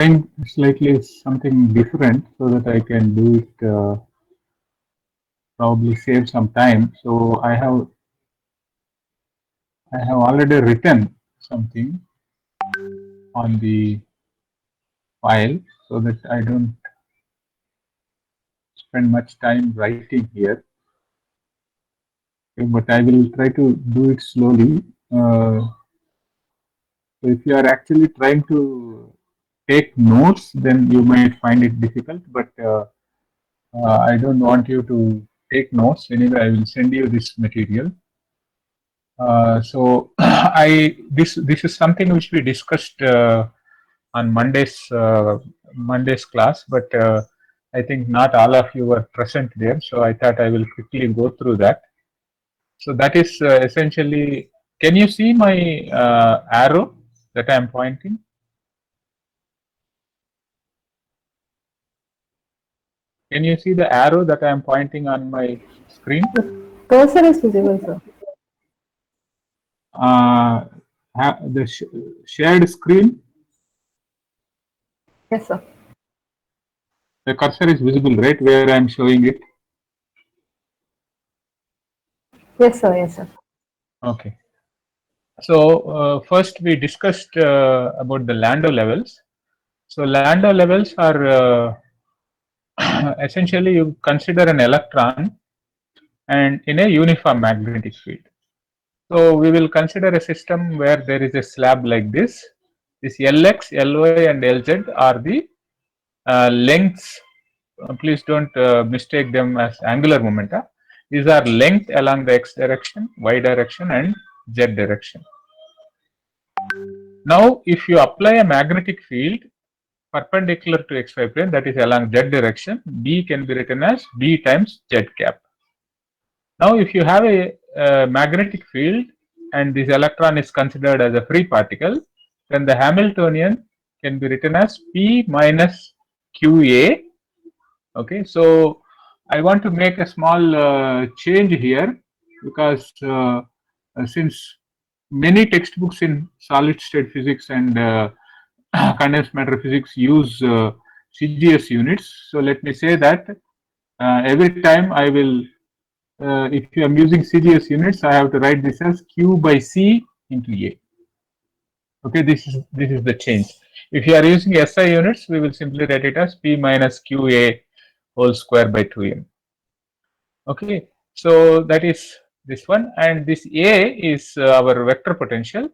trying slightly something different so that I can do it, probably save some time. So I have already written something on the file so that I don't spend much time writing here. Okay, but I will try to do it slowly. So if you are actually trying to take notes, then you might find it difficult. But I don't want you to take notes. Anyway, I will send you this material. So I this is something which we discussed on Monday's class, but I think not all of you were present there. So I thought I will quickly go through that. So that is essentially. Can you see my arrow that I am pointing? Can you see the arrow that I am pointing on my screen? Cursor is visible, sir. The shared screen, Yes, sir. the cursor is visible, right, where I am showing it. Yes, sir. Yes, sir. Okay. So first we discussed about the Landau levels. So Landau levels are essentially you consider an electron and in a uniform magnetic field. So we will consider a system where there is a slab like this. This Lx, Ly, and Lz are the lengths. Please don't mistake them as angular momenta. These are length along the x direction, y direction, and z direction. Now, if you apply a magnetic field perpendicular to xy plane, that is along z direction, B can be written as B times z cap. Now, if you have a magnetic field and this electron is considered as a free particle, then the Hamiltonian can be written as P minus QA. Okay, so I want to make a small change here because since many textbooks in solid state physics and condensed matter physics use CGS units, so let me say that every time I will, if you are using CGS units, I have to write this as Q by C into A. Okay, this is the change. If you are using SI units, we will simply write it as P minus QA whole square by 2m. Okay, so that is this one, and this A is our vector potential,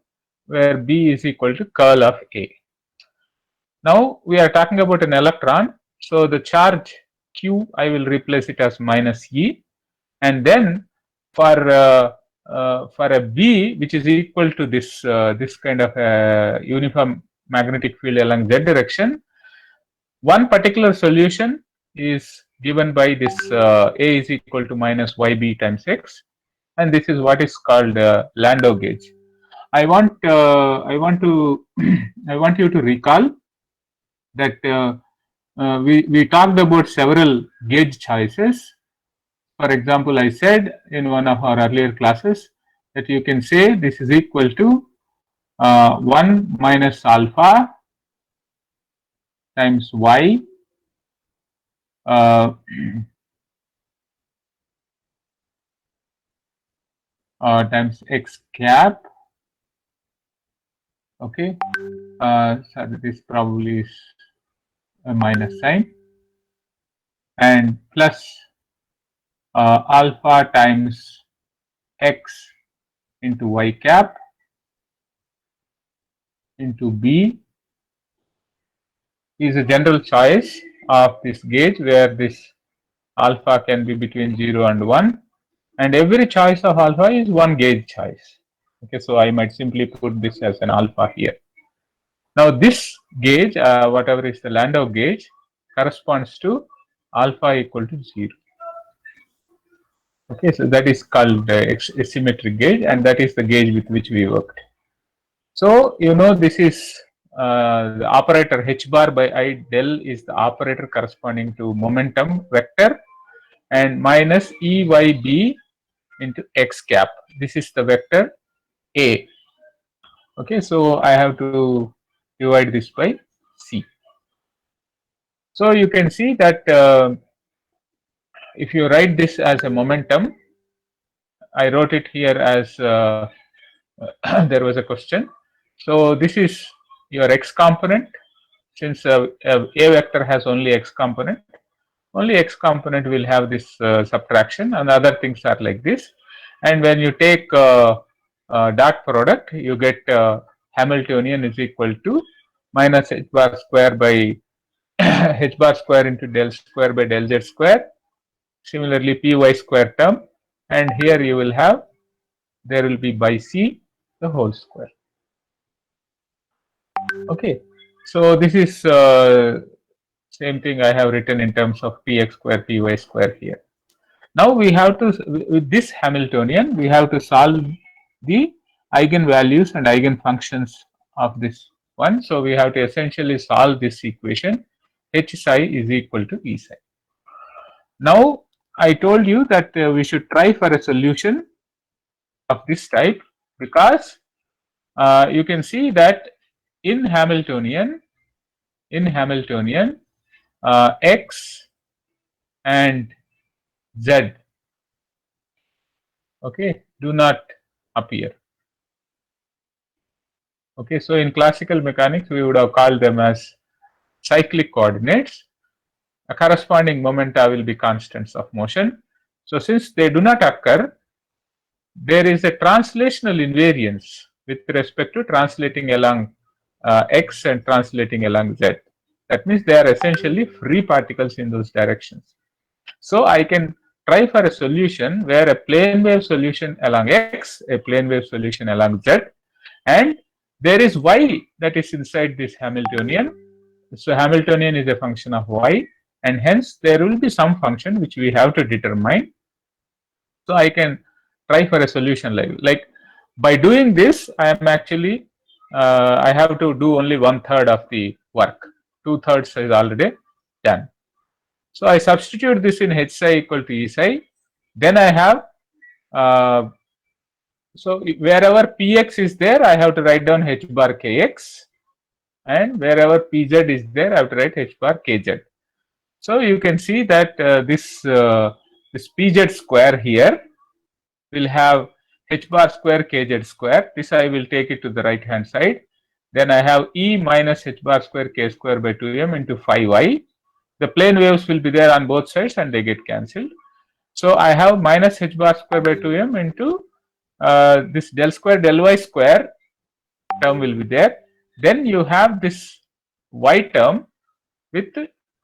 where B is equal to curl of A. Now we are talking about an electron, so the charge Q I will replace it as minus E, and then for a B which is equal to this kind of a uniform magnetic field along z direction, one particular solution is given by this A is equal to minus YB times X, and this is what is called Landau gauge. I want to I want you to recall that we talked about several gauge choices. For example, I said in one of our earlier classes that you can say this is equal to 1 minus alpha times y uh, times x cap. Okay, so this probably is a minus sign, and plus alpha times x into y cap into b is a general choice of this gauge, where this alpha can be between 0 and 1, and every choice of alpha is one gauge choice. Okay, so I might simply put this as an alpha here. Now this gauge, whatever is the Landau gauge, corresponds to alpha equal to 0. Okay, so that is called asymmetric gauge, and that is the gauge with which we worked. So you know this is the operator h bar by I del is the operator corresponding to momentum vector, and minus EYB into x cap. This is the vector A. Okay, so I have to divide this by C. So you can see that if you write this as a momentum, I wrote it here as there was a question. So this is your x component. Since a vector has only x component, only x component will have this subtraction, and other things are like this. And when you take dot product, you get Hamiltonian is equal to minus h bar square by h bar square into del square by del z square. Similarly, py square term, and here you will have, there will be by c the whole square. Okay, so this is same thing I have written in terms of px square py square here. Now we have to, with this Hamiltonian, we have to solve the eigenvalues and eigenfunctions of this one. So we have to essentially solve this equation h psi is equal to E psi. Now I told you that we should try for a solution of this type, because you can see that in Hamiltonian x and z, okay, do not appear. Okay, so in classical mechanics we would have called them as cyclic coordinates. A corresponding momenta will be constants of motion. So since they do not occur, there is a translational invariance with respect to translating along x and translating along z. That means they are essentially free particles in those directions. So I can try for a solution where a plane wave solution along x, a plane wave solution along z, and there is y that is inside this Hamiltonian. So Hamiltonian is a function of y, and hence there will be some function which we have to determine. So I can try for a solution like by doing this, I am actually I have to do only 1/3 of the work. 2/3 is already done. So I substitute this in h psi equal to E psi. Then I have so wherever px is there, I have to write down h bar kx, and wherever pz is there, I have to write h bar kz. So you can see that this pz square here will have h bar square kz square. This I will take it to the right hand side. Then I have e minus h bar square k square by 2m into phi y. The plane waves will be there on both sides and they get cancelled. So I have minus h bar square by 2m into this del square del y square term will be there. Then you have this y term with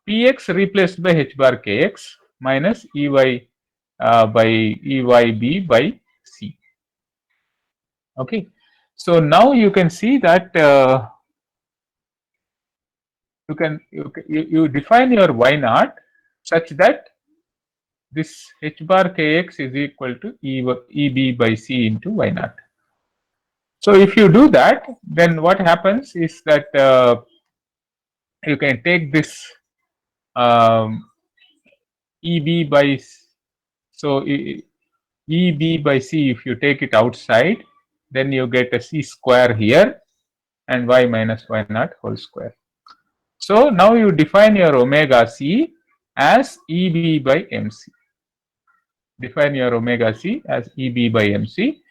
px replaced by h bar kx minus ey by eyb by c. Okay, so now you can see that you define your y naught such that this h bar kx is equal to eb by c into y naught. So if you do that, then what happens is that you can take this eb by, so eb by c, if you take it outside, then you get a c square here and y minus y naught whole square. So now you define your omega c as eb by mc. Define your omega c as eb by mc.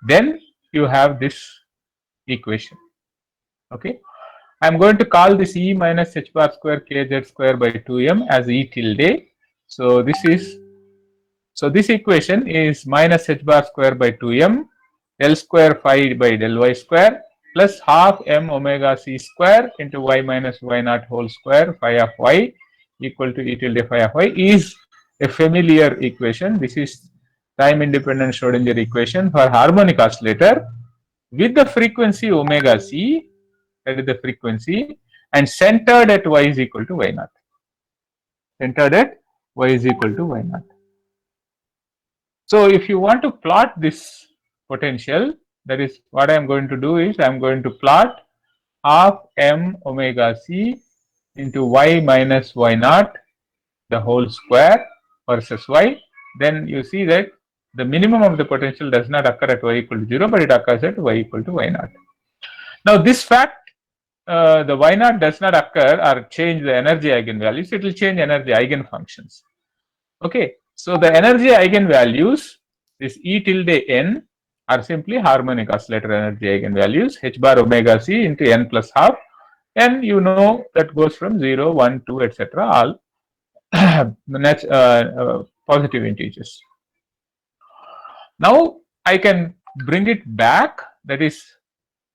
Then you have this equation. Okay, I am going to call this e minus h bar square kz square by 2m as e tilde. So this is, so this equation is minus h bar square by 2m del square phi by del y square plus half m omega c square into y minus y naught whole square phi of y equal to e tilde phi of y is a familiar equation. This is time independent Schrodinger equation for harmonic oscillator with the frequency omega c, that is the frequency, and centered at y is equal to y naught. Centered at y is equal to y naught. So if you want to plot this potential, that is what I am going to do is I am going to plot half m omega c into y minus y naught the whole square versus y. Then you see that the minimum of the potential does not occur at y equal to 0, but it occurs at y equal to y naught. Now this fact the y naught does not occur or change the energy eigenvalues, it will change energy eigenfunctions. Okay, so the energy eigenvalues, this E tilde n, are simply harmonic oscillator energy eigenvalues, h bar omega c into n plus half, and you know that goes from 0, 1, 2, etc. all positive integers. Now I can bring it back, that is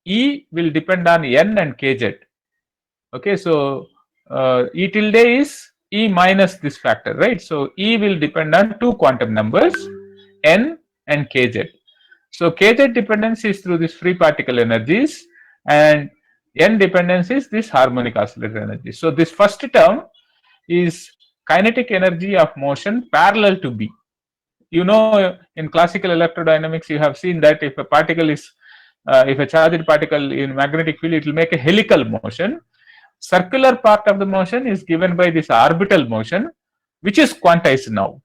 E will depend on n and kz. Okay, so E tilde is E minus this factor, right? So E will depend on two quantum numbers, n and kz. So kz dependence is through this free particle energies, and n dependence is this harmonic oscillator energy. So this first term is kinetic energy of motion parallel to B. You know, in classical electrodynamics, you have seen that if a particle is, if a charged particle in magnetic field, it will make a helical motion. Circular part of the motion is given by this orbital motion, which is quantized now.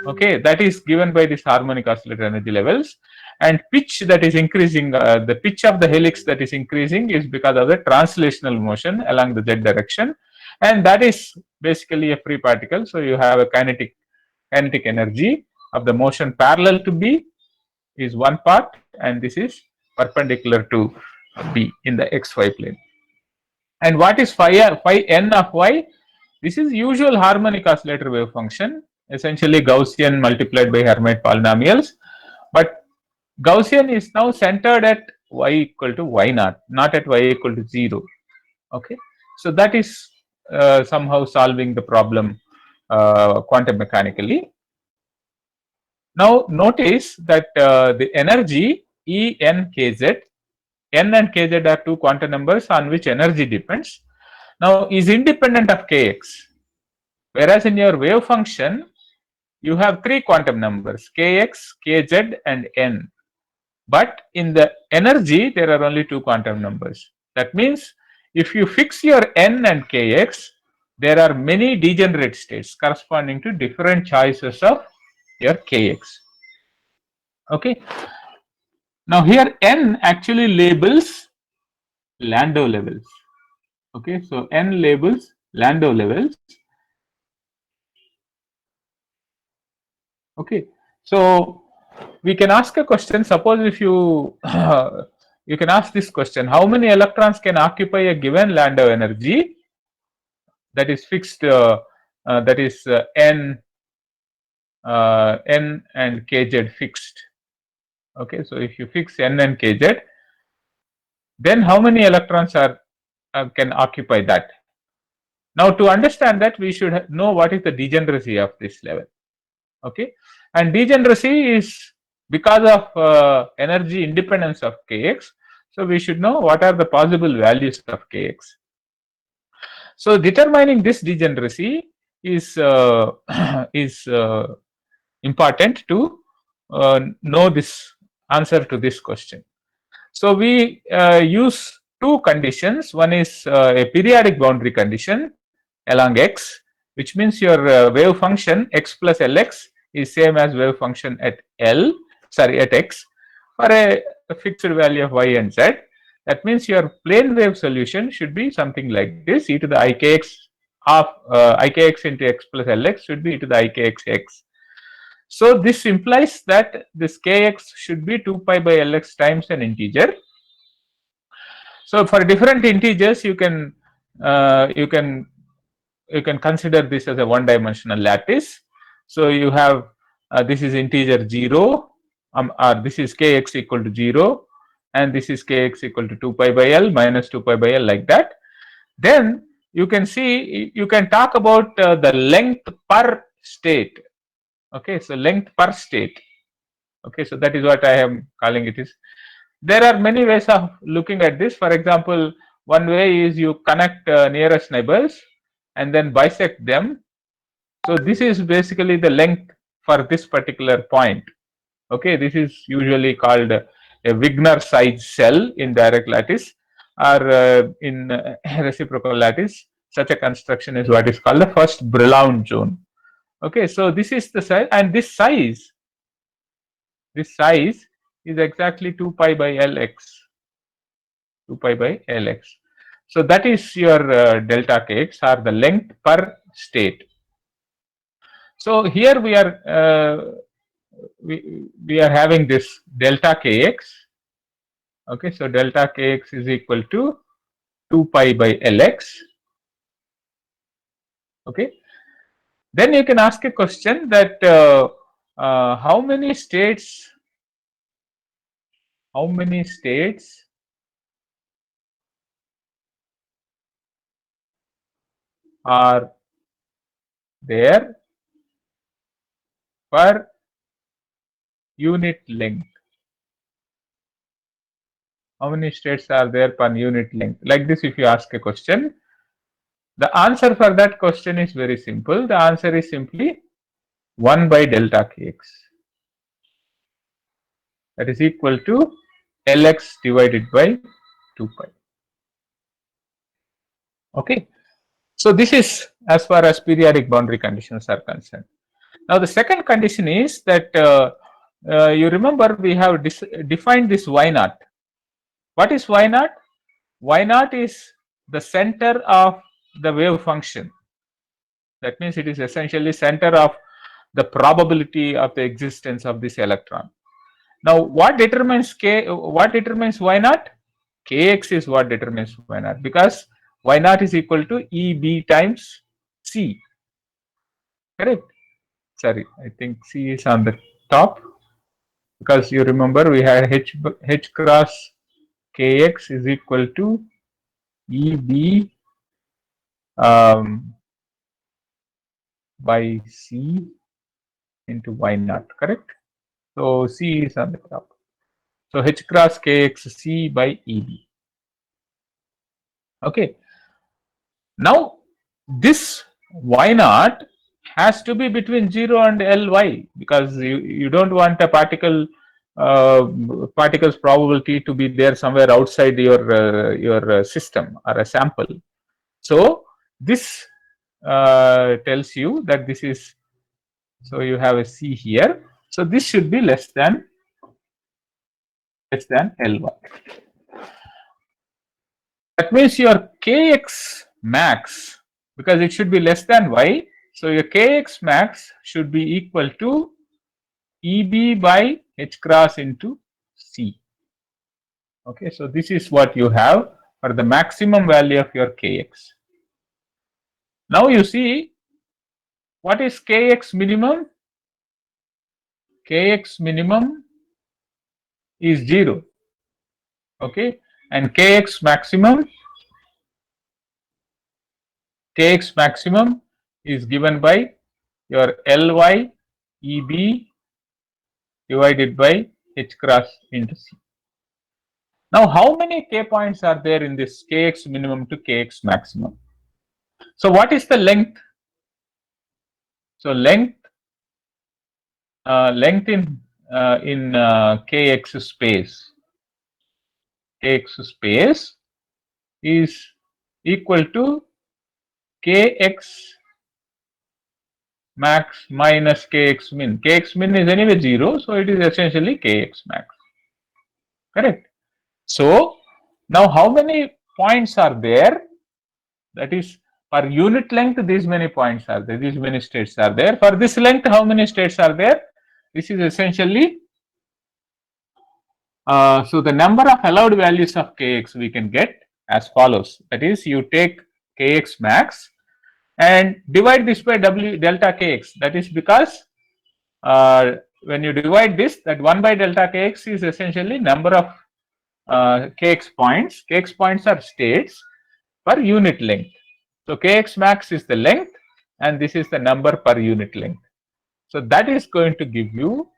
Okay, that is given by this harmonic oscillator energy levels, and pitch that is increasing, the pitch of the helix that is increasing is because of the translational motion along the z direction, and that is basically a free particle. So you have a kinetic energy of the motion parallel to B is one part, and this is perpendicular to B in the xy plane. And what is phi n of y? This is usual harmonic oscillator wave function, essentially Gaussian multiplied by Hermite polynomials, but Gaussian is now centered at y equal to y naught, not at y equal to 0. Okay, so that is somehow solving the problem quantum mechanically. Now notice that the energy E n kz, n and kz are two quantum numbers on which energy depends, now is independent of kx, whereas in your wave function you have three quantum numbers kx, kz and n, but in the energy there are only two quantum numbers. That means if you fix your n and kx, there are many degenerate states corresponding to different choices of your kx. Okay, now here n actually labels Landau levels. Okay, so n labels Landau levels. Okay, so we can ask a question. Suppose if you you can ask this question: how many electrons can occupy a given Landau energy that is fixed? That is n and kz fixed. Okay, so if you fix n and kz, then how many electrons are can occupy that? Now, to understand that, we should know what is the degeneracy of this level. Okay, and degeneracy is because of energy independence of kx. So we should know what are the possible values of kx. So determining this degeneracy is important to know this answer to this question. So we use two conditions. One is a periodic boundary condition along x, which means your wave function x plus Lx is same as wave function at at x for a fixed value of y and z. That means your plane wave solution should be something like this: e to the ikx of ikx into x plus Lx should be e to the ikxx. So this implies that this kx should be 2 pi by Lx times an integer. So for different integers, you can consider this as a one-dimensional lattice. So you have this is integer 0, or this is kx equal to 0, and this is kx equal to 2 pi by L minus 2 pi by L, like that. Then you can see, you can talk about the length per state. Okay, so length per state. Okay, so that is what I am calling it is. There are many ways of looking at this. For example, one way is you connect nearest neighbors and then bisect them. So this is basically the length for this particular point. Okay, this is usually called a Wigner size cell in direct lattice, or in reciprocal lattice. Such a construction is what is called the first Brillouin zone. Okay, so this is the size, and this size is exactly 2 pi by Lx. 2 pi by Lx. So that is your delta kx, or the length per state. So here we are having this delta kx. Okay, so delta kx is equal to 2 pi by Lx. Okay, then you can ask a question that how many states are there per unit length? How many states are there per unit length? Like this, if you ask a question, the answer for that question is very simple. The answer is simply 1 by delta kx. That is equal to Lx divided by 2 pi. Okay. So this is as far as periodic boundary conditions are concerned. Now the second condition is that you remember we have defined this y naught. What is y naught? Y naught is the center of the wave function. That means it is essentially center of the probability of the existence of this electron. Now what determines y naught? Kx is what determines y naught, because y naught is equal to EB times C. Correct? Sorry, I think C is on the top, because you remember we had H cross Kx is equal to EB by C into y naught, correct? So C is on the top. So H cross Kx C by EB. Okay. Now this y naught has to be between 0 and Ly, because you don't want a particle's probability to be there somewhere outside your system or a sample. So this tells you that this is, so you have a C here. So this should be less than Ly. That means your Kx max, because it should be less than y, so your Kx max should be equal to EB by H cross into C. Okay, so this is what you have for the maximum value of your Kx. Now you see, what is Kx minimum? Kx minimum is 0. Okay, and Kx maximum is given by your Ly EB divided by H cross into C. Now how many K points are there in this Kx minimum to Kx maximum? So what is the length? So length in Kx space is equal to Kx max minus Kx min. Kx min is anyway 0, so it is essentially Kx max. Correct? So now how many points are there? That is, per unit length, these many points are there, these many states are there. For this length, how many states are there? This is essentially, so the number of allowed values of Kx we can get as follows. That is, you take Kx max and divide this by delta Kx. That is because when you divide this, that 1 by delta Kx is essentially number of Kx points. Kx points are states per unit length. So Kx max is the length, and this is the number per unit length. So that is going to give you,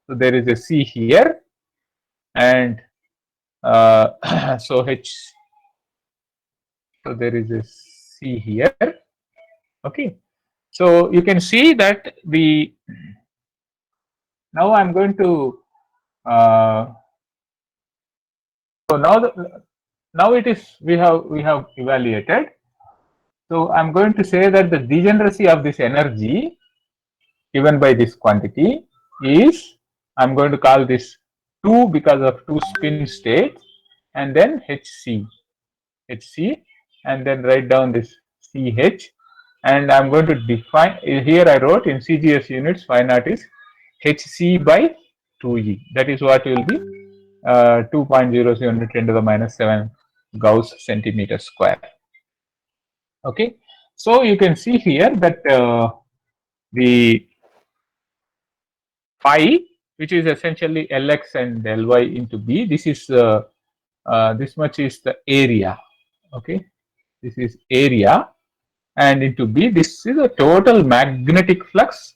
so there is a C here, and so there is a C here. Okay, so you can see that now I'm going to so now it is, we have evaluated. So I'm going to say that the degeneracy of this energy given by this quantity is, I'm going to call this 2 because of 2 spin states, and then Hc and then write down this CH, and I'm going to define, here I wrote in CGS units, phi naught is Hc by 2E. That is what will be 2.07 10 to the minus 7 Gauss centimeter square. Okay, so you can see here that the phi, which is essentially Lx and Ly into B, this is this much is the area. Okay, this is area, and into B, this is a total magnetic flux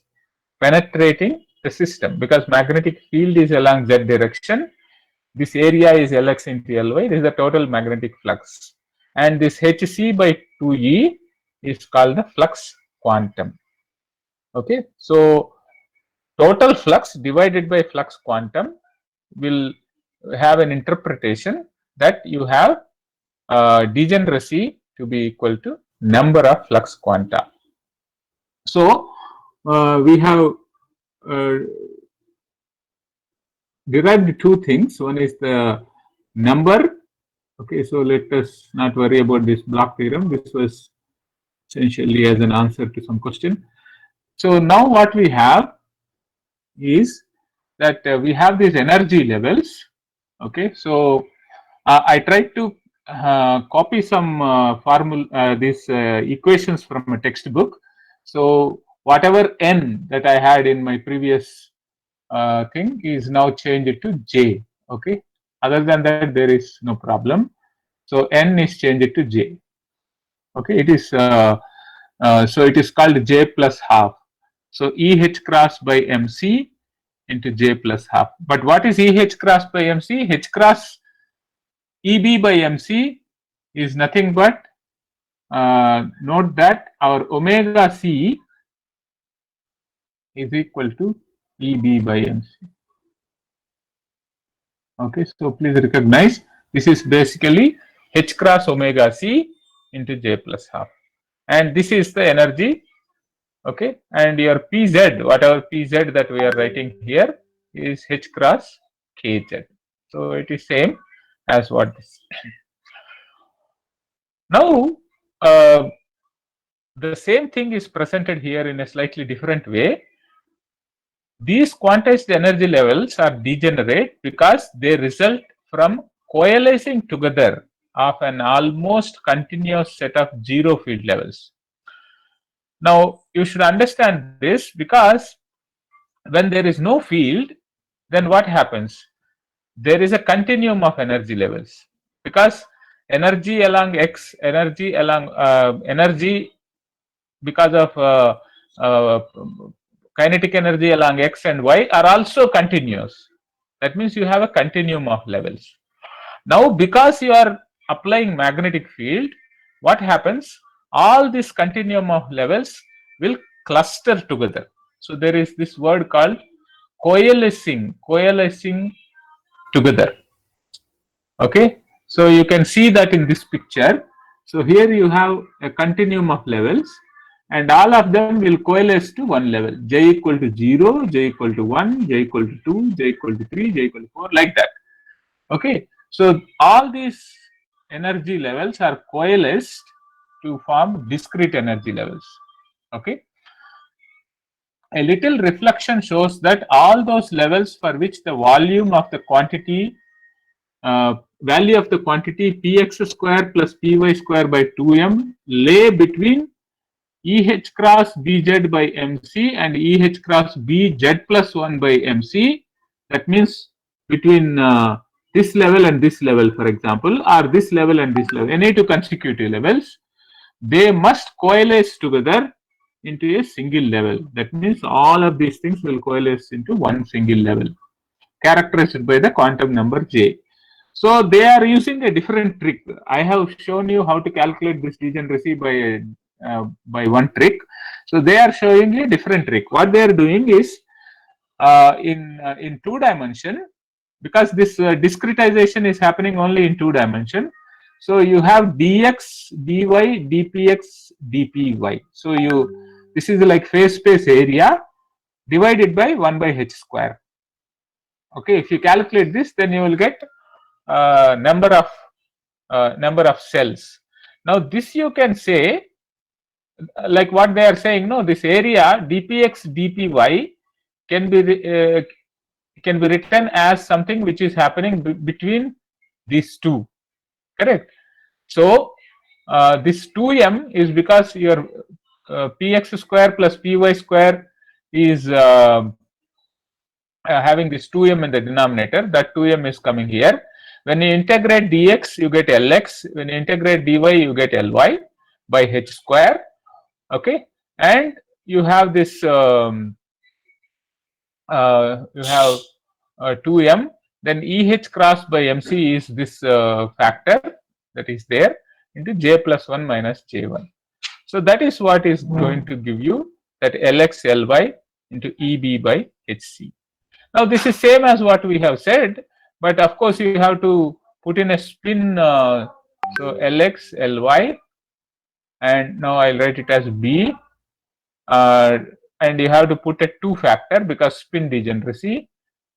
penetrating the system, because magnetic field is along z direction. This area is Lx into Ly. This is the total magnetic flux, and this Hc by 2E is called the flux quantum. Okay, so total flux divided by flux quantum will have an interpretation that you have degeneracy to be equal to number of flux quanta. So we have derived two things. One is the number. Okay, so let us not worry about this block theorem. This was essentially as an answer to some question. So now what we have is that we have these energy levels. Okay, so I tried to copy some formula, these equations from a textbook. So whatever n that I had in my previous thing is now changed to j. Okay, other than that there is no problem. So n is changed to j. Okay, it is so it is called j plus half. So EH cross by MC into j plus half. But what is EH cross by MC? H cross EB by MC is nothing but note that our omega C is equal to EB by MC. Okay, so please recognize this is basically H cross omega C into j plus half, and this is the energy. Okay, and your Pz, whatever Pz that we are writing here, is H cross Kz. So it is same as what this. Now the same thing is presented here in a slightly different way. These quantized energy levels are degenerate because they result from coalescing together of an almost continuous set of zero field levels. Now you should understand this, because when there is no field, then what happens? There is a continuum of energy levels, because energy along x, energy along energy because of kinetic energy along x and y are also continuous. That means you have a continuum of levels. Now because you are applying magnetic field, what happens? All this continuum of levels will cluster together. So there is this word called coalescing together. Okay, so you can see that in this picture. So here you have a continuum of levels, and all of them will coalesce to one level, j equal to 0, j equal to 1, j equal to 2, j equal to 3, j equal to 4, like that. Okay, so all these energy levels are coalesced to form discrete energy levels. Okay, a little reflection shows that all those levels for which the volume of the quantity value of the quantity px square plus py square by 2m lay between EH cross bz by mc and EH cross bz plus 1 by mc. That means between this level and this level, for example, or this level and this level, any two consecutive levels, they must coalesce together into a single level. That means all of these things will coalesce into one single level, characterized by the quantum number j. So they are using a different trick. I have shown you how to calculate this degeneracy by one trick. So they are showing a different trick. What they are doing is in 2 dimension, because this discretization is happening only in 2 dimension. So you have dx, dy, dpx, dpy. So this is like phase space area divided by 1 by h square. Okay, if you calculate this, then you will get number of cells. Now this you can say, like what they are saying, no, this area dpx dpy can be can be written as something which is happening between these two, correct? So this 2m is because your px square plus py square is having this 2m in the denominator. That 2m is coming here. When you integrate dx, you get lx. When you integrate dy, you get ly by h square. Okay, and you have this you have 2m. Then eh cross by mc is this factor that is there into j plus 1 minus j1. So that is what is going to give you that lx ly into eb by hc. Now this is same as what we have said, but of course you have to put in a spin. So lx ly, and now I'll write it as b, and you have to put a 2 factor because spin degeneracy,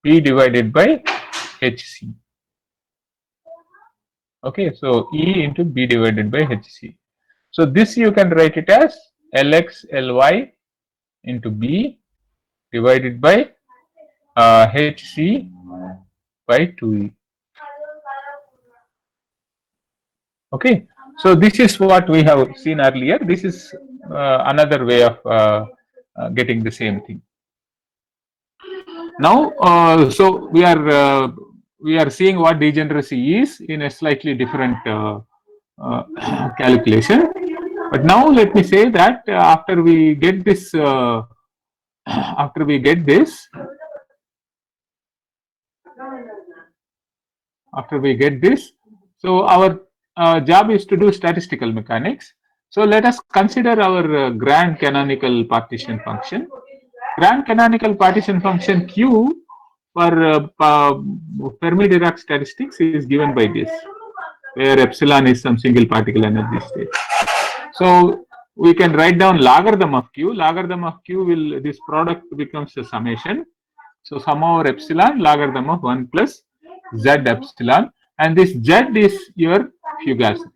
p divided by hc. Okay, so e into b divided by hc. So this you can write it as lx ly into b divided by hc by 2e. Okay, so this is what we have seen earlier. This is another way of getting the same thing. Now, so we are seeing what degeneracy is in a slightly different calculation. But now let me say that after we get this, so our job is to do statistical mechanics. So let us consider our grand canonical partition function. Grand canonical partition function Q for Fermi-Dirac statistics is given by this, where epsilon is some single particle energy state. So we can write down logarithm of Q. Logarithm of Q will, this product becomes a summation. So sum over epsilon logarithm of 1 plus z epsilon, and this z is your fugacity.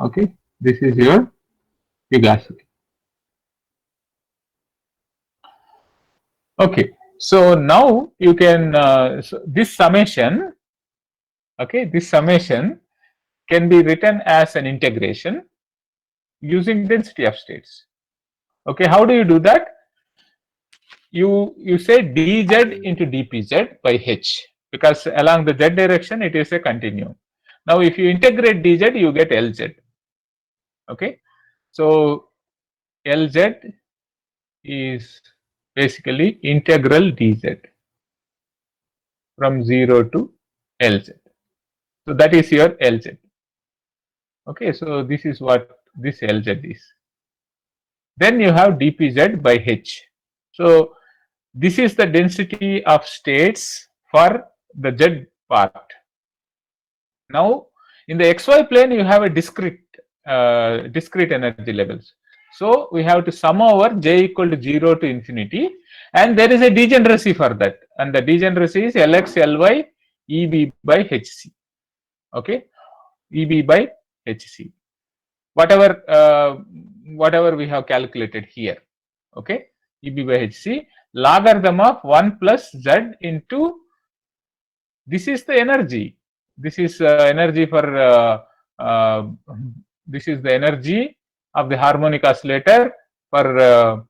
Okay, this is your fugacity. Okay, so now you can so this summation, okay, this summation can be written as an integration using density of states. Okay, how do you do that? You say dz into dpz by h, because along the z direction it is a continuum. Now if you integrate dz, you get lz. Okay, so lz is basically integral dz from 0 to lz. So that is your lz. Okay, so this is what this lz is. Then you have dpz by h. So this is the density of states for the z part. Now in the xy plane you have a discrete energy levels. So we have to sum over j equal to 0 to infinity, and there is a degeneracy for that, and the degeneracy is lx ly eb by hc. Okay, eb by hc, whatever we have calculated here. Okay, eb by hc logarithm of 1 plus z into, this is the energy, this is energy for this is the energy of the harmonic oscillator for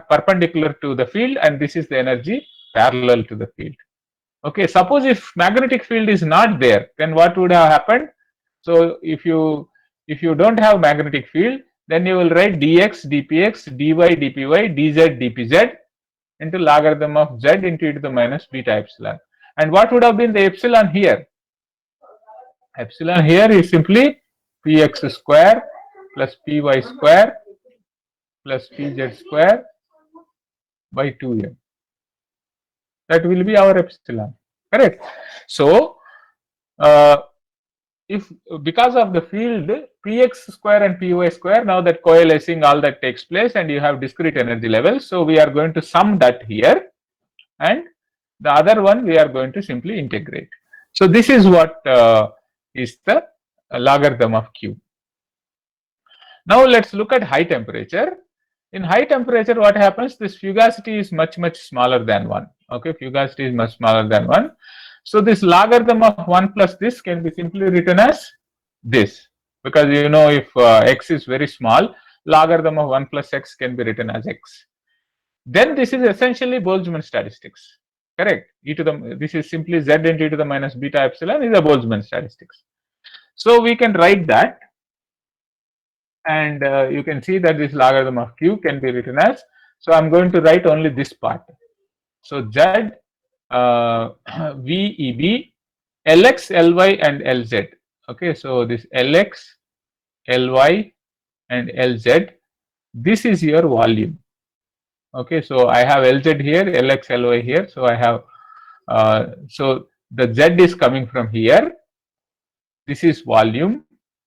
perpendicular to the field, and this is the energy parallel to the field. Okay, suppose if magnetic field is not there, then what would have happened? So if you don't have magnetic field, then you will write dx dpx dy dpy dz dpz into logarithm of z into e to the minus beta epsilon. And what would have been the epsilon here? Epsilon here is simply px square plus py square plus pz square by 2m. That will be our epsilon, correct? So if because of the field px square and py square, now that coalescing, all that takes place and you have discrete energy levels, so we are going to sum that here, and the other one we are going to simply integrate. So this is what is the logarithm of Q. Now let's look at high temperature. In high temperature, what happens? This fugacity is much smaller than 1. Okay, fugacity is much smaller than 1. So this logarithm of 1 plus this can be simply written as this, because you know, if x is very small, logarithm of 1 plus x can be written as x. Then this is essentially Boltzmann statistics, correct? This is simply z into e to the minus beta epsilon is a Boltzmann statistics. So we can write that, and you can see that this logarithm of Q can be written as, so I am going to write only this part. So Z VEB LX, LY and LZ. Okay, so this LX, LY and LZ, this is your volume. Okay, so I have LZ here, LX, LY here. So I have, so the Z is coming from here. This is volume,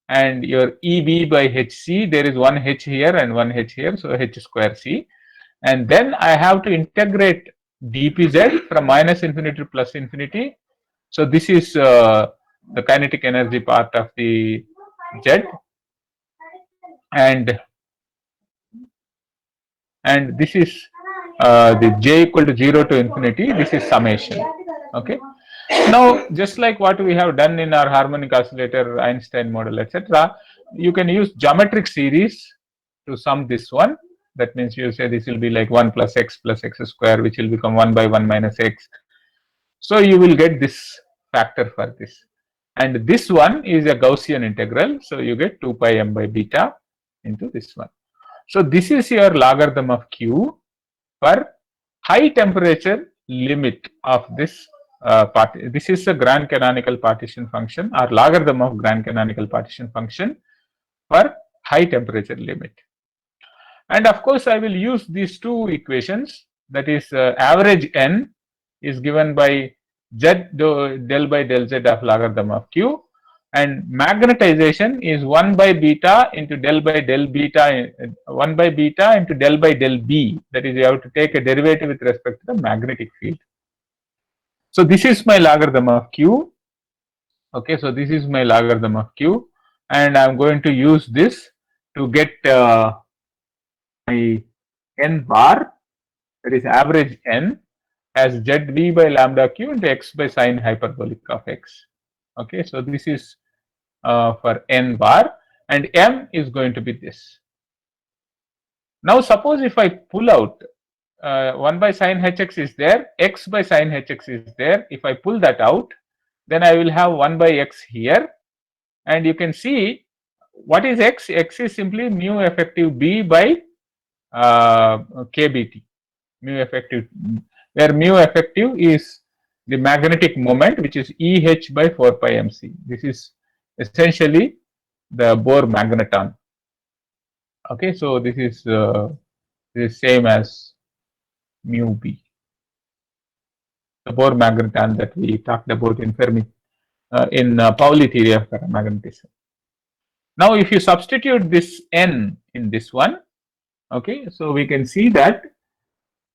and your EB by HC, there is one H here and one H here, so H square C. And then I have to integrate dpz from minus infinity to plus infinity. So this is the kinetic energy part of the Z, and this is the J equal to 0 to infinity. This is summation. Okay. Now, just like what we have done in our harmonic oscillator, Einstein model, etc., you can use geometric series to sum this one. That means you say this will be like 1 plus x square, which will become 1 by 1 minus x. So you will get this factor for this. And this one is a Gaussian integral. So you get 2 pi m by beta into this one. So this is your logarithm of Q for high temperature limit of this part. This is a grand canonical partition function, or logarithm of grand canonical partition function for high temperature limit. And of course, I will use these two equations, that is average n is given by z del by del z of logarithm of Q, and magnetization is 1 by beta into del by del beta, 1 by beta into del by del B, that is you have to take a derivative with respect to the magnetic field. So this is my logarithm of Q. Okay, so this is my logarithm of Q, and I am going to use this to get my n bar, that is average n, as zv by lambda q into x by sine hyperbolic of x. Okay, so this is for n bar, and m is going to be this. Now suppose if I pull out 1 by sine hx is there, x by sine hx is there. If I pull that out, then I will have 1 by x here, and you can see what is x? X is simply mu effective b by kbt, mu effective, where mu effective is the magnetic moment, which is EH by 4 pi mc. This is essentially the Bohr magneton. Okay, so this is same as mu b, the Bohr magneton that we talked about in Fermi, in Pauli theory of paramagnetism. Now, if you substitute this n in this one, okay, so we can see that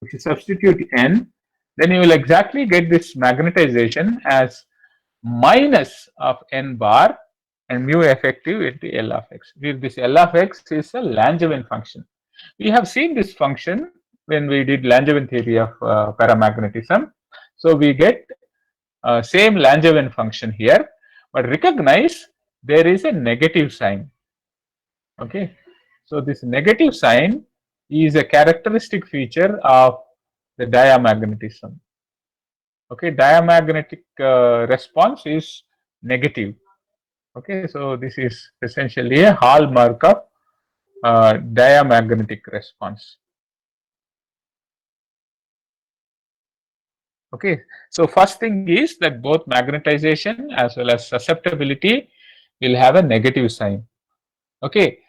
if you substitute n, then you will exactly get this magnetization as minus of n bar and mu effective into L of x. This L of x is a Langevin function. We have seen this function when we did Langevin theory of paramagnetism. So we get same Langevin function here, but recognize there is a negative sign. Okay, so this negative sign is a characteristic feature of the diamagnetism. Okay, diamagnetic response is negative. Okay, so this is essentially a hallmark of diamagnetic response. Okay, so first thing is that both magnetization as well as susceptibility will have a negative sign. Okay,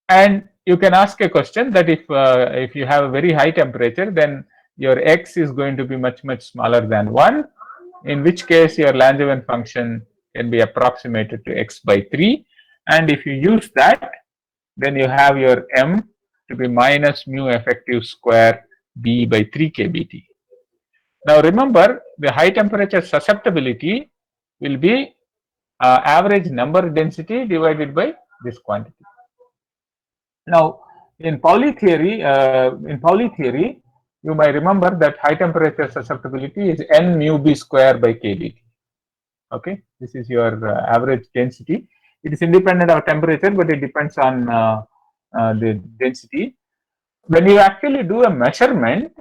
and you can ask a question that if you have a very high temperature, then your x is going to be much smaller than 1, in which case your Langevin function can be approximated to x by 3, and if you use that, then you have your m to be minus mu effective square b by 3 kbt. Now remember, the high temperature susceptibility will be average number density divided by this quantity. Now, in Pauli theory, you may remember that high temperature susceptibility is n mu b square by kdt. Okay, this is your average density. It is independent of temperature, but it depends on the density. When you actually do a measurement,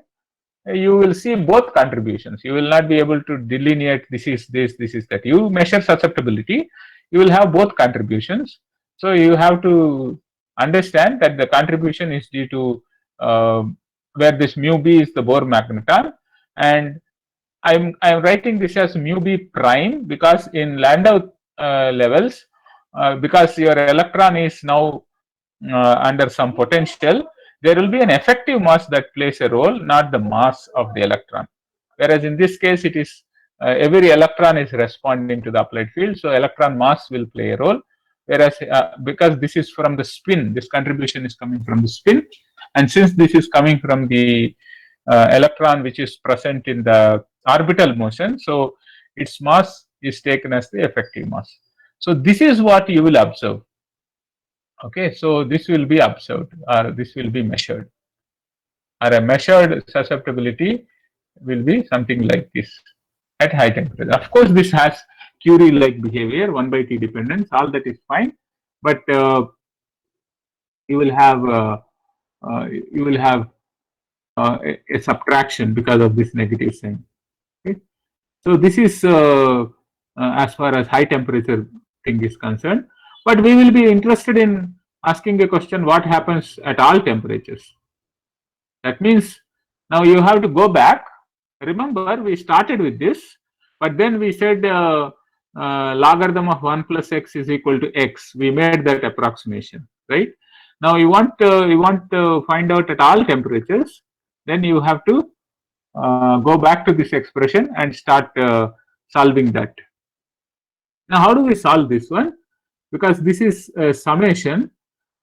you will see both contributions. You will not be able to delineate this is this, this is that. You measure susceptibility, you will have both contributions. So you have to understand that the contribution is due to where this mu b is the Bohr magneton, and I'm writing this as mu b prime because in Landau levels, because your electron is now under some potential, there will be an effective mass that plays a role, not the mass of the electron. Whereas in this case, it is every electron is responding to the applied field, so electron mass will play a role. Whereas because this is from the spin, this contribution is coming from the spin, and since this is coming from the electron which is present in the orbital motion, so its mass is taken as the effective mass. So this is what you will observe. Okay, so this will be observed or this will be measured, or a measured susceptibility will be something like this at high temperature. Of course, this has Curie-like behavior, 1 by T dependence, all that is fine, but you will have a subtraction because of this negative sign. Okay? So this is as far as high temperature thing is concerned, but we will be interested in asking a question: what happens at all temperatures? That means now you have to go back. Remember, we started with this, but then we said logarithm of 1 plus x is equal to x. We made that approximation, right? Now you want to find out at all temperatures, then you have to go back to this expression and start solving that. Now, how do we solve this one? Because this is a summation.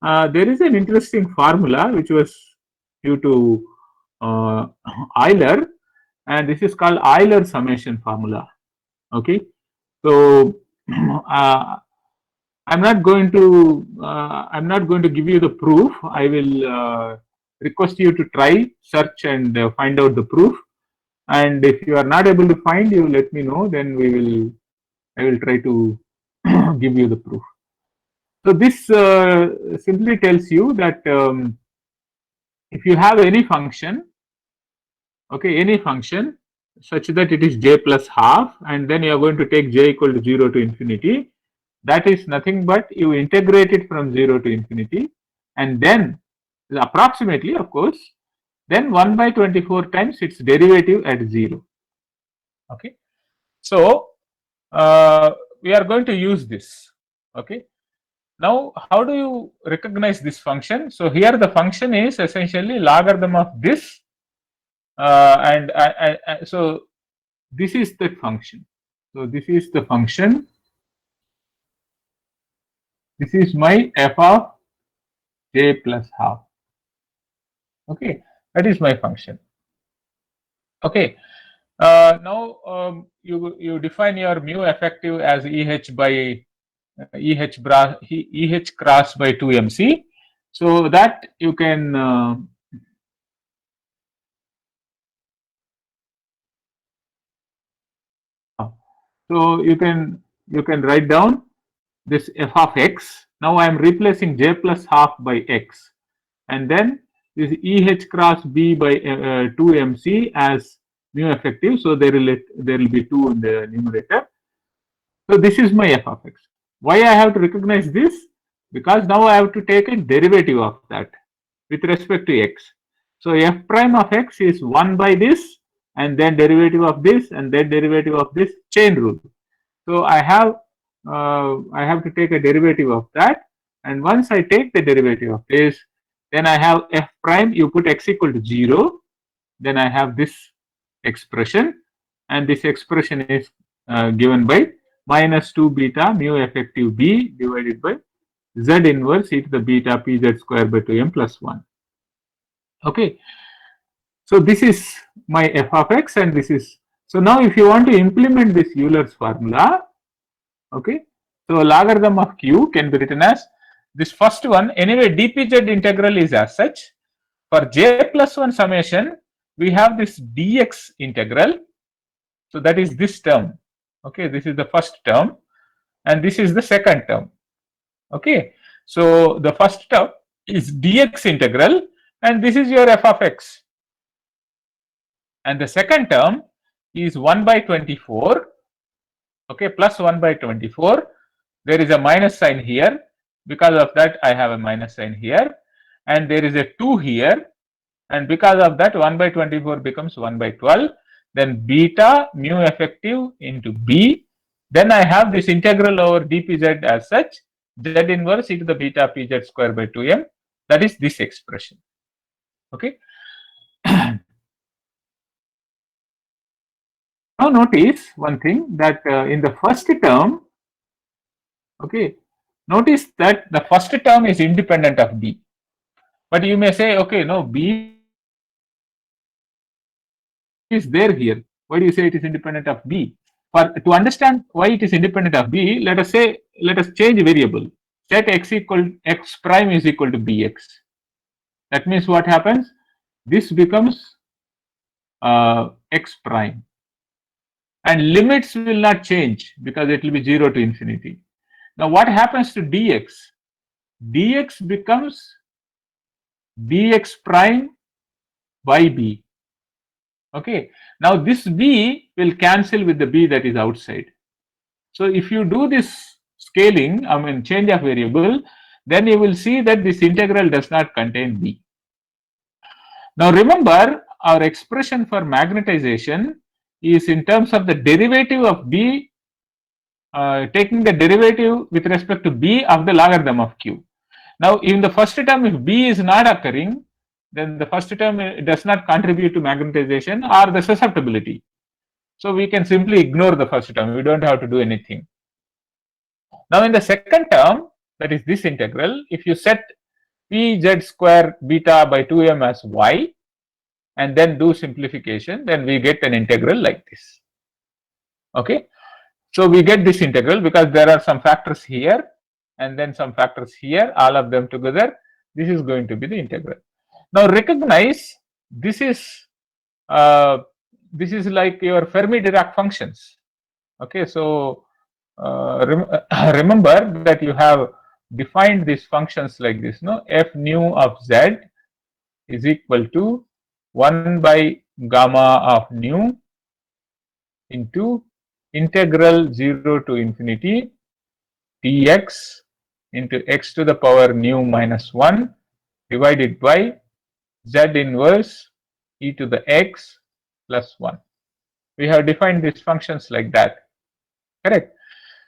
There is an interesting formula which was due to Euler, and this is called Euler summation formula. Okay, so I'm not going to give you the proof. I will request you to try, search, and find out the proof. And if you are not able to find, you let me know. Then I will try to give you the proof. So this simply tells you that if you have any function, okay, any function such that it is j plus half, and then you are going to take j equal to 0 to infinity, that is nothing but you integrate it from 0 to infinity, and then approximately, of course, then 1 by 24 times its derivative at 0. Okay, so we are going to use this. Okay, now how do you recognize this function? So here the function is essentially logarithm of this, and so this is the function. So this is the function. This is my f of j plus half. Okay, that is my function. Okay, now you define your mu effective as EH by EH cross by 2mc, so that you can so you can write down this f of x. Now I am replacing j plus half by x, and then this EH cross b by 2mc as mu effective. So there will be 2 in the numerator. So this is my f of x. Why I have to recognize this? Because now I have to take a derivative of that with respect to x. So f prime of x is 1 by this, and then derivative of this, and then derivative of this, chain rule. So I have to take a derivative of that, and once I take the derivative of this, then I have f prime. You put x equal to 0, then I have this expression, and this expression is given by minus 2 beta mu effective b divided by z inverse e to the beta pz square by 2m plus 1. Okay, so this is my f of x, and this is, so now if you want to implement this Euler's formula, okay, So logarithm of q can be written as this first one. Anyway, dpz integral is as such. For j plus 1 summation, we have this dx integral. So that is this term. Okay, this is the first term, and this is the second term. Okay, so the first term is dx integral, and this is your f of x. And the second term is 1 by 24. Okay, plus 1 by 24. There is a minus sign here. Because of that, I have a minus sign here, and there is a 2 here, and because of that 1 by 24 becomes 1 by 12. Then beta mu effective into b. Then I have this integral over dpz as such, z inverse e to the beta pz square by 2m. That is this expression. Okay. Now notice one thing, that in the first term, okay, notice that the first term is independent of b. But you may say, okay, no, b is there here. Why do you say it is independent of b? To understand why it is independent of b, let us change variable. Set x prime is equal to bx. That means what happens? This becomes x prime, and limits will not change because it will be 0 to infinity. Now what happens to dx? Dx becomes dx prime by b. Okay, now this b will cancel with the b that is outside. So if you do this scaling, I mean change of variable, then you will see that this integral does not contain b. Now remember, our expression for magnetization is in terms of the derivative of b, taking the derivative with respect to b of the logarithm of q. Now in the first term, if b is not occurring, then the first term does not contribute to magnetization or the susceptibility. So we can simply ignore the first term, we don't have to do anything. Now in the second term, that is this integral, if you set pz square beta by 2m as y and then do simplification, then we get an integral like this. Okay, so we get this integral because there are some factors here and then some factors here, all of them together, this is going to be the integral. Now recognize this is like your Fermi-Dirac functions. Okay, so remember that you have defined these functions like this, no? F nu of z is equal to 1 by gamma of nu into integral 0 to infinity dx into x to the power nu minus 1 divided by z inverse e to the x plus 1. We have defined these functions like that, correct?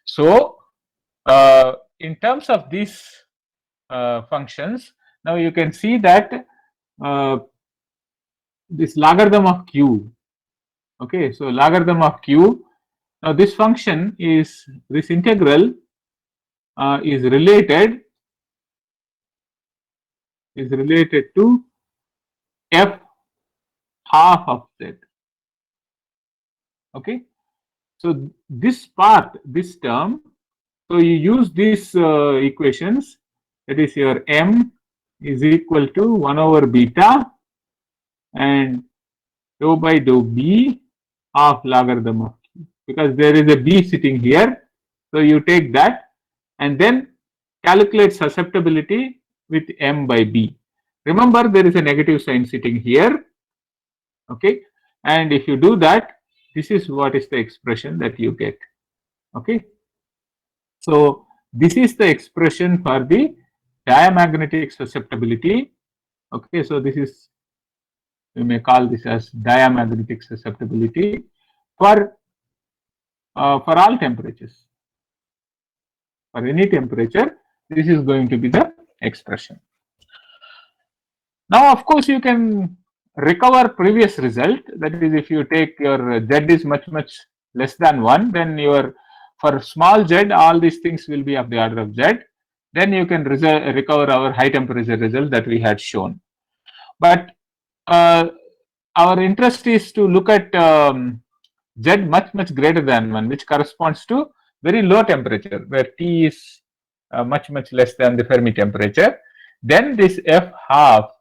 So in terms of these functions, now you can see that this logarithm of q, okay, so logarithm of q, now this function is, this integral is related to f half of z. Okay, so this part, this term, so you use these equations, that is your m is equal to 1 over beta and dou by dou b of logarithm of q, because there is a b sitting here, so you take that and then calculate susceptibility with m by b. Remember, there is a negative sign sitting here. Okay, and if you do that, this is what is the expression that you get. Okay, so this is the expression for the diamagnetic susceptibility. Okay, so this is, we may call this as diamagnetic susceptibility for all temperatures. For any temperature, this is going to be the expression. Now, of course, you can recover previous result. That is, if you take your z is much less than 1, then your, for small z, all these things will be of the order of z. Then you can recover our high temperature result that we had shown. But our interest is to look at z much greater than 1, which corresponds to very low temperature where T is much less than the Fermi temperature, then this F half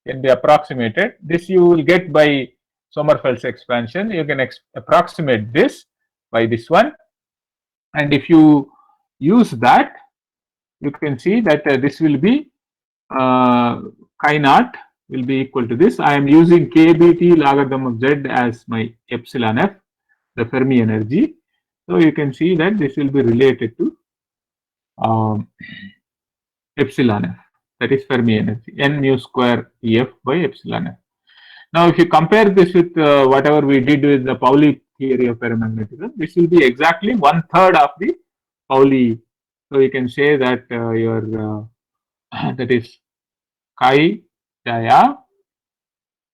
can be approximated. This you will get by Sommerfeld's expansion. You can approximate this by this one, and if you use that, you can see that this will be chi naught will be equal to this. I am using kBT logarithm of z as my epsilon f, the Fermi energy. So you can see that this will be related to epsilon f, that is Fermi energy, n mu square Ef by epsilon f. Now, if you compare this with whatever we did with the Pauli theory of ferromagnetism, this will be exactly 1/3 of the Pauli. So you can say that your that is chi dia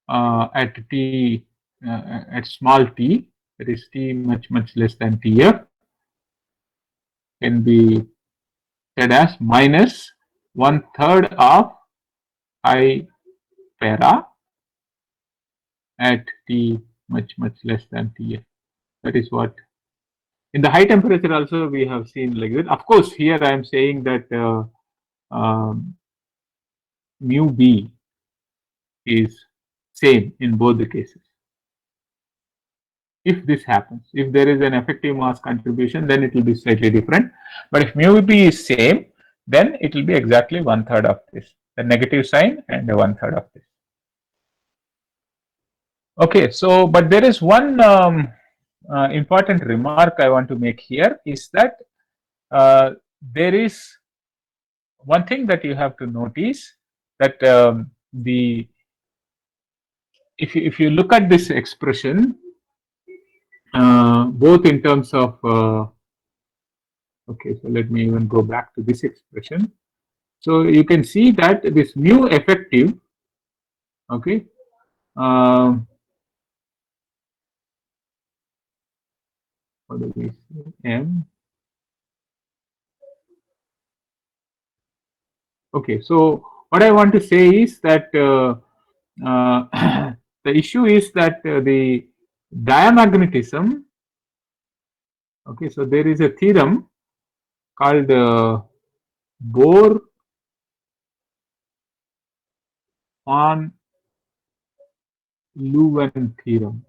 at t at small t, that is t much less than Tf, can be said as minus 1/3 of I para at T much less than Tf. That is what in the high temperature also we have seen like that. Of course, here I am saying that mu b is same in both the cases. If this happens, if there is an effective mass contribution, then it will be slightly different. But if mu b is same, then it will be exactly 1/3 of this, the negative sign and 1/3 of this. Okay, so but there is one important remark I want to make here is that there is one thing that you have to notice, that the if you look at this expression, both in terms of okay, so let me even go back to this expression. So you can see that this mu effective, okay, what do we say, m. Okay, so what I want to say is that the issue is that the diamagnetism. Okay, so there is a theorem called Bohr-von Leuven theorem.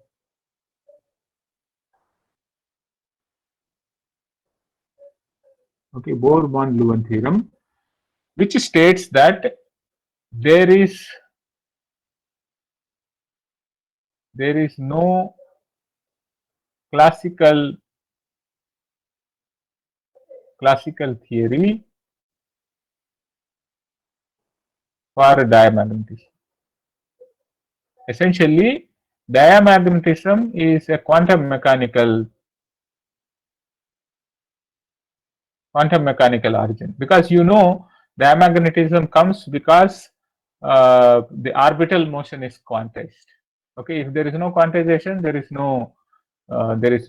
Okay, Bohr-von Leuven theorem, which states that there is no classical theory for diamagnetism. Essentially, diamagnetism is a quantum mechanical origin, because you know diamagnetism comes because the orbital motion is quantized. Okay, if there is no quantization, there is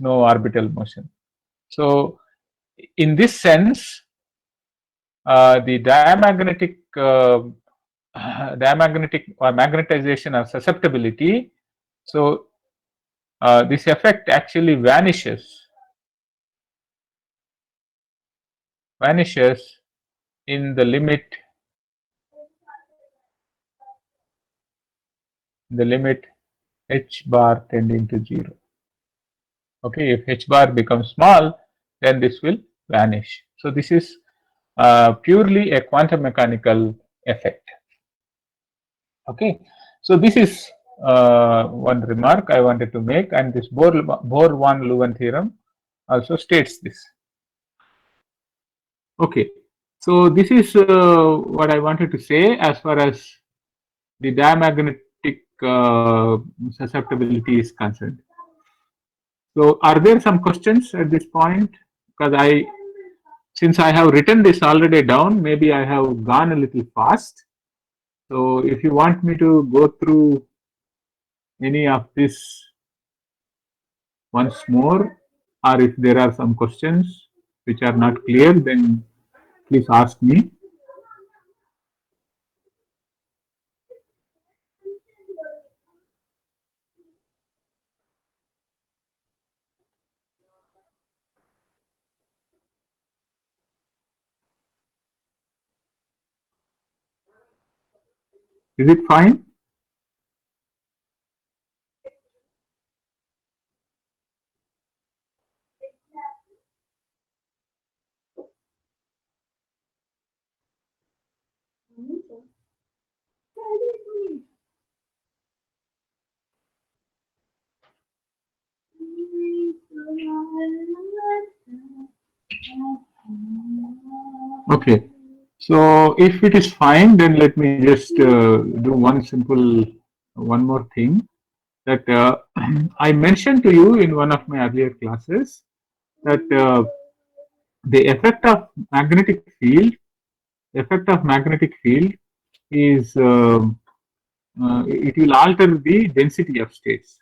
no orbital motion. So in this sense, the diamagnetic or magnetization or susceptibility, so this effect actually vanishes in the limit h bar tending to 0. Okay, if h bar becomes small, then this will vanish. So this is purely a quantum mechanical effect. Okay, so this is one remark I wanted to make, and this Bohr-von Leuven theorem also states this. Okay, so this is what I wanted to say as far as the diamagnetic susceptibility is concerned. So are there some questions at this point? Because since I have written this already down, maybe I have gone a little fast. So if you want me to go through any of this once more, or if there are some questions which are not clear, then please ask me. Is it fine? Okay. So if it is fine, then let me just do one more thing that I mentioned to you in one of my earlier classes that the effect of magnetic field is it will alter the density of states.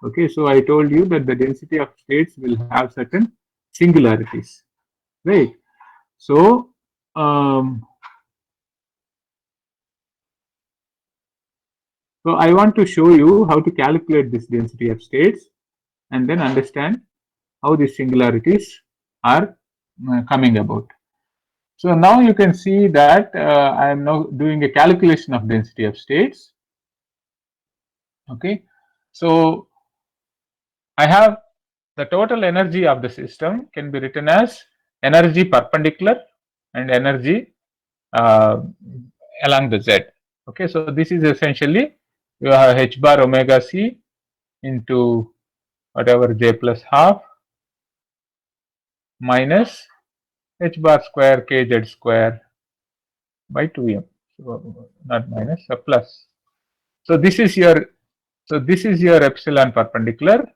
Okay, so I told you that the density of states will have certain singularities, right? So um, so I want to show you how to calculate this density of states and then understand how these singularities are coming about. So now you can see that I am now doing a calculation of density of states. Okay, so I have the total energy of the system can be written as energy perpendicular and energy uh, along the z. Okay, so this is essentially you have h bar omega c into whatever j plus half minus h bar square kz square by 2m. So not minus, a plus. So this is your epsilon perpendicular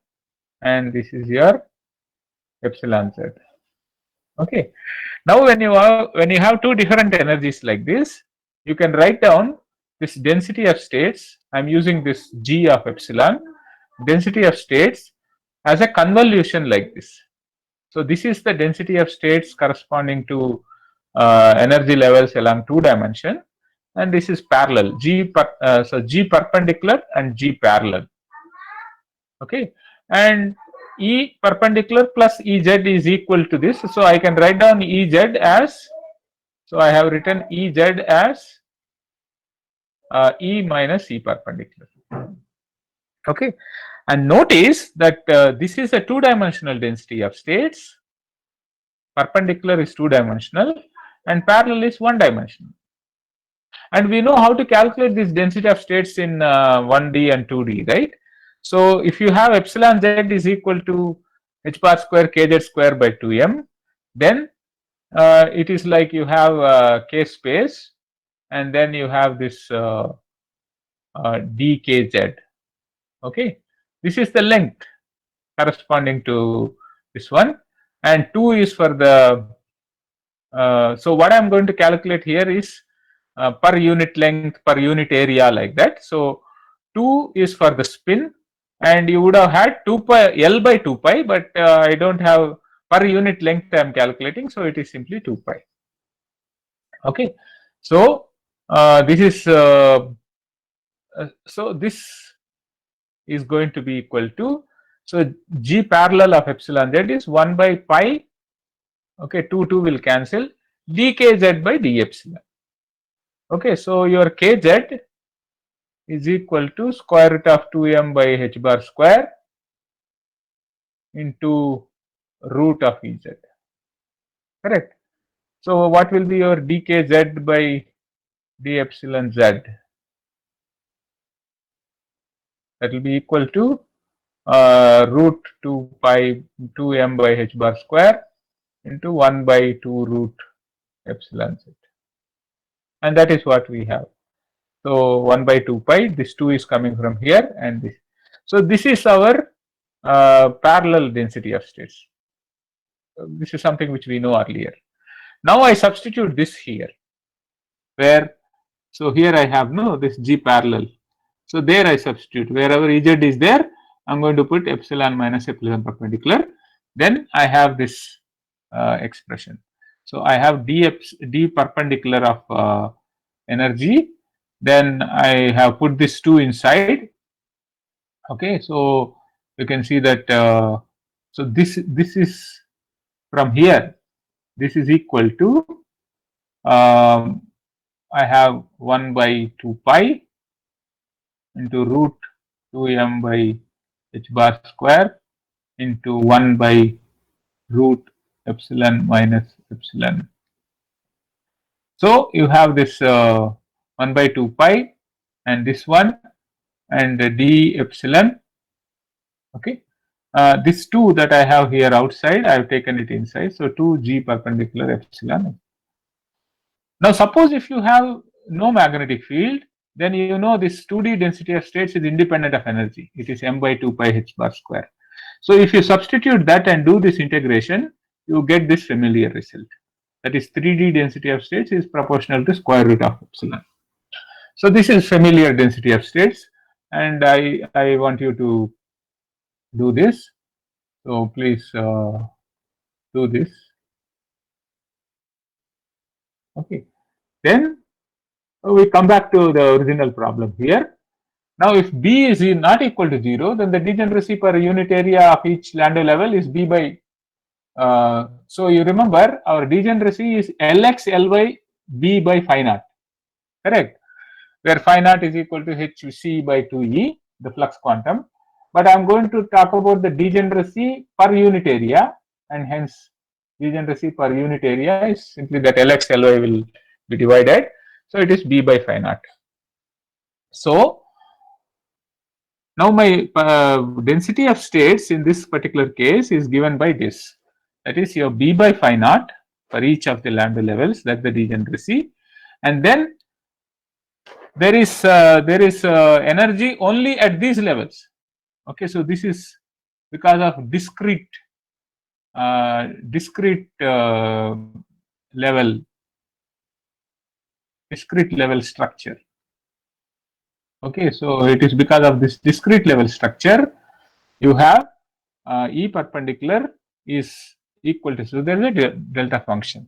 and this is your epsilon z. Okay. Now when you have two different energies like this, you can write down this density of states. I'm using this g of epsilon density of states as a convolution like this. So this is the density of states corresponding to energy levels along two dimension, and this is parallel so g perpendicular and g parallel. Okay, and E perpendicular plus Ez is equal to this. So I can write down Ez as, so I have written Ez as E minus E perpendicular. Okay, and notice that this is a two-dimensional density of states. Perpendicular is two-dimensional and parallel is one-dimensional. And we know how to calculate this density of states in 1D and 2D, right? So if you have epsilon z is equal to h bar square kz square by 2m, then it is like you have k space and then you have this dkz. Okay, this is the length corresponding to this one, and 2 is for the so what I am going to calculate here is per unit length per unit area like that. So 2 is for the spin, and you would have had 2 pi L by 2 pi, but I don't have per unit length I am calculating, so it is simply 2 pi. Okay, so this is so this is going to be equal to, so g parallel of epsilon z is 1 by pi. Okay, 2 will cancel, dkz by d epsilon. Okay, so your kz is equal to square root of 2m by h bar square into root of Ez. Correct. So what will be your dkz by d epsilon z? That will be equal to root 2 pi 2m by h bar square into 1 by 2 root epsilon z. And that is what we have. So 1 by 2 pi, this 2 is coming from here and this. So this is our parallel density of states. This is something which we know earlier. Now I substitute this here, where, so here I have no this g parallel. So there I substitute, wherever Ez is there, I am going to put epsilon minus epsilon perpendicular. Then I have this expression. So I have d perpendicular of energy. Then I have put this 2 inside. Okay, so you can see that so this is from here, this is equal to I have 1 by 2 pi into root 2m by h bar square into 1 by root epsilon minus epsilon. So you have this 1 by 2 pi and this one and d epsilon. Okay. This 2 that I have here outside, I have taken it inside. So 2g perpendicular epsilon. Now suppose if you have no magnetic field, then you know this 2D density of states is independent of energy. It is m by 2 pi h bar square. So if you substitute that and do this integration, you get this familiar result. That is 3D density of states is proportional to square root of epsilon. So this is familiar density of states, and I want you to do this. So please do this. Okay. Then we come back to the original problem here. Now, if B is not equal to 0, then the degeneracy per unit area of each Landau level is B by. So you remember our degeneracy is Lx Ly B by phi naught, correct? Where phi naught is equal to hc by 2e, the flux quantum. But I am going to talk about the degeneracy per unit area, and hence degeneracy per unit area is simply that Lx Ly will be divided. So it is B by phi naught. So now my density of states in this particular case is given by this. That is your B by phi naught for each of the Landau levels, that's the degeneracy. And then there is energy only at these levels. Okay, so this is because of discrete level structure. Okay, so it is because of this discrete level structure you have E perpendicular is equal to, so there is a delta function.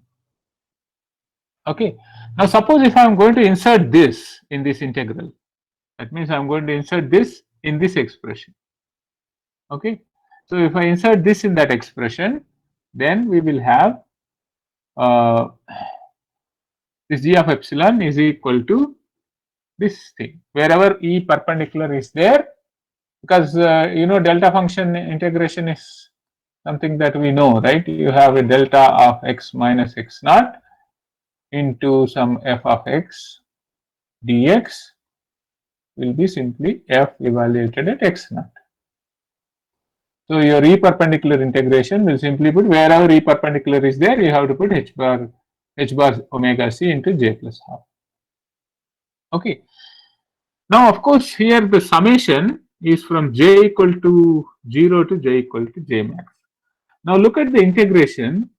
Okay, now suppose if I am going to insert this in this integral, that means I am going to insert this in this expression. Okay, so if I insert this in that expression, then we will have this g of epsilon is equal to this thing wherever E perpendicular is there, because you know delta function integration is something that we know, right? You have a delta of x minus x naught into some f of x dx will be simply f evaluated at x naught. So your E perpendicular integration will simply put wherever E perpendicular is there, you have to put h bar omega c into j plus half. Okay. Now of course here the summation is from j equal to 0 to j equal to j max. Now look at the integration.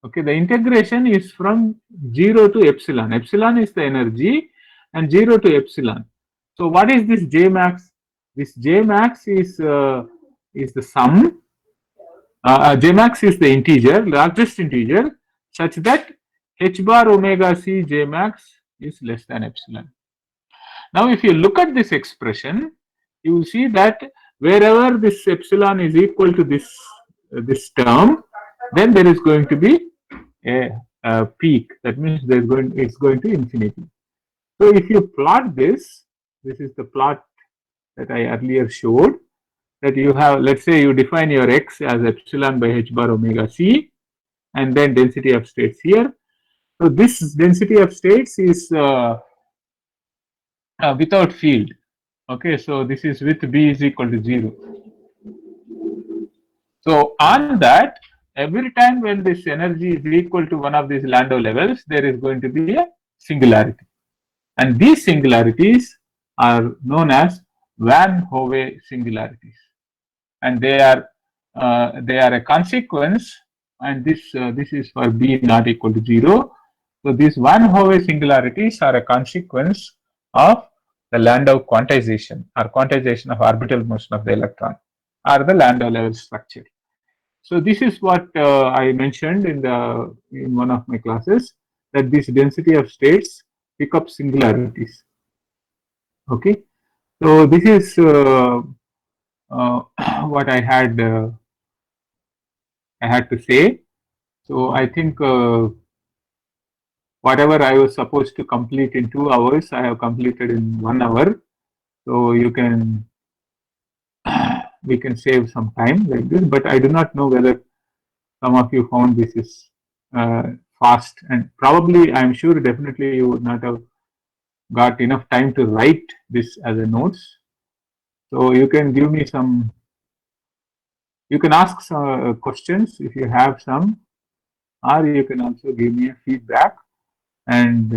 Okay, the integration is from 0 to epsilon. Epsilon is the energy and 0 to epsilon. So what is this j max? This j max is the sum. J max is the integer, largest integer, such that h bar omega c j max is less than epsilon. Now if you look at this expression, you will see that wherever this epsilon is equal to this term, then there is going to be a peak. That means it's going to infinity. So if you plot this is the plot that I earlier showed, that you have, let's say you define your x as epsilon by h bar omega c, and then density of states here. So this density of states is without field. Okay, so this is with b is equal to 0. So on that, every time when this energy is equal to one of these Landau levels, there is going to be a singularity, and these singularities are known as Van Hove singularities, and they are a consequence, and this is for b not equal to 0. So these Van Hove singularities are a consequence of the Landau quantization or quantization of orbital motion of the electron, or the Landau level structure. So this is what I mentioned in one of my classes, that this density of states pick up singularities. Okay, so this is what I had to say. So I think whatever I was supposed to complete in 2 hours, I have completed in 1 hour. So we can save some time like this, but I do not know whether some of you found this is fast, and probably I'm sure definitely you would not have got enough time to write this as a notes. So you can give me some, you can ask some questions if you have some, or you can also give me a feedback, and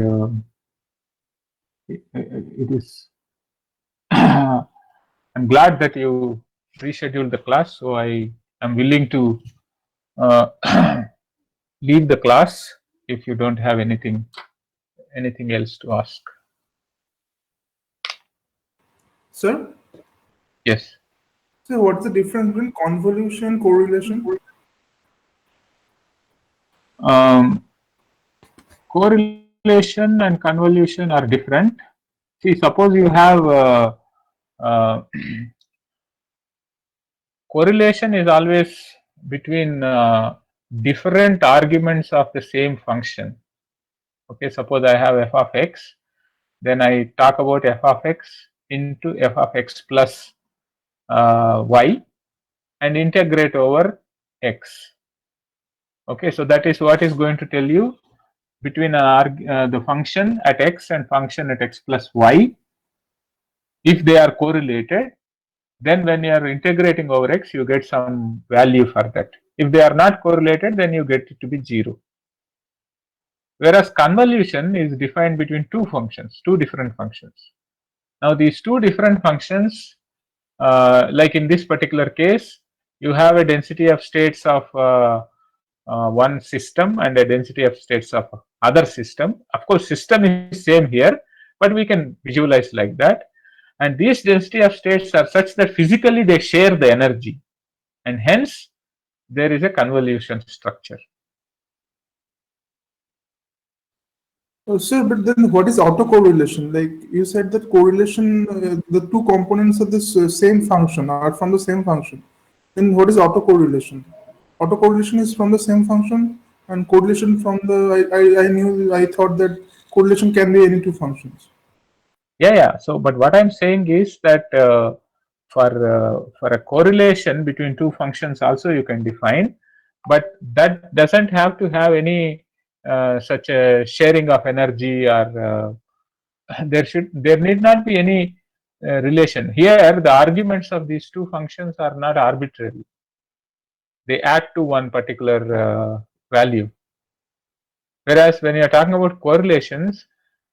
it is I'm glad that you rescheduled the class, so I am willing to uh, leave the class if you don't have anything else to ask. Sir? Yes. So what's the difference between convolution, correlation? Correlation and convolution are different. See, suppose you have uh, correlation is always between different arguments of the same function. Okay, suppose I have f of x, then I talk about f of x into f of x plus y and integrate over x. Okay, so that is what is going to tell you between the function at x and function at x plus y. If they are correlated, then when you are integrating over x, you get some value for that. If they are not correlated, then you get it to be 0. Whereas convolution is defined between two functions, two different functions. Now these two different functions, like in this particular case, you have a density of states of one system and a density of states of other system. Of course, system is same here, but we can visualize like that. And these density of states are such that physically they share the energy, and hence there is a convolution structure. Sir, but then what is autocorrelation? Like you said that correlation, the two components of this same function are from the same function. Then what is autocorrelation? Autocorrelation is from the same function, and correlation from the I thought that correlation can be any two functions. Yeah. So, but what I'm saying is that for a correlation between two functions also you can define, but that doesn't have to have any such a sharing of energy, or there need not be any relation. Here the arguments of these two functions are not arbitrary. They add to one particular value. Whereas when you are talking about correlations,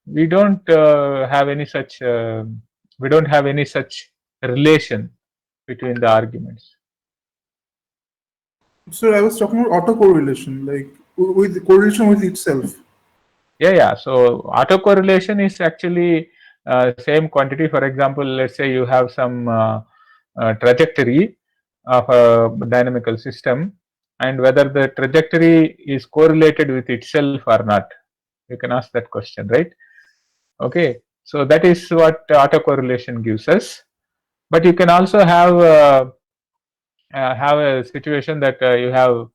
we don't have any such relation between the arguments. So I was talking about autocorrelation, like with correlation with itself. Yeah. So autocorrelation is actually same quantity. For example, let's say you have some trajectory of a dynamical system, and whether the trajectory is correlated with itself or not. You can ask that question, right? Okay, so that is what autocorrelation gives us. But you can also have a situation that you have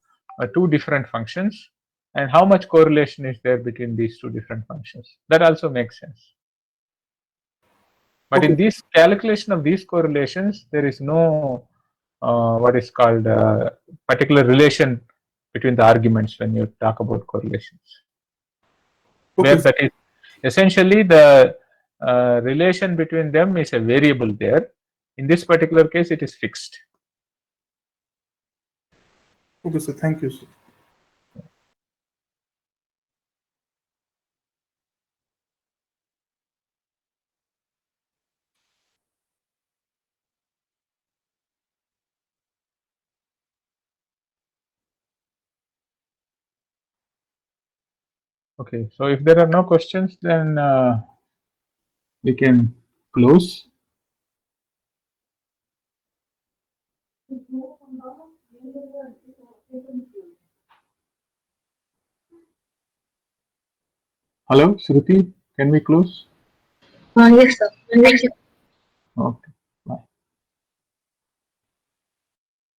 two different functions, and how much correlation is there between these two different functions. That also makes sense. But in this calculation of these correlations, there is no what is called particular relation between the arguments when you talk about correlations. Where that is essentially the relation between them is a variable there. In this particular case, it is fixed. Okay, sir. Thank you, sir. Okay, so if there are no questions, then we can close. Hello, Shruti, can we close? Yes, sir. Okay.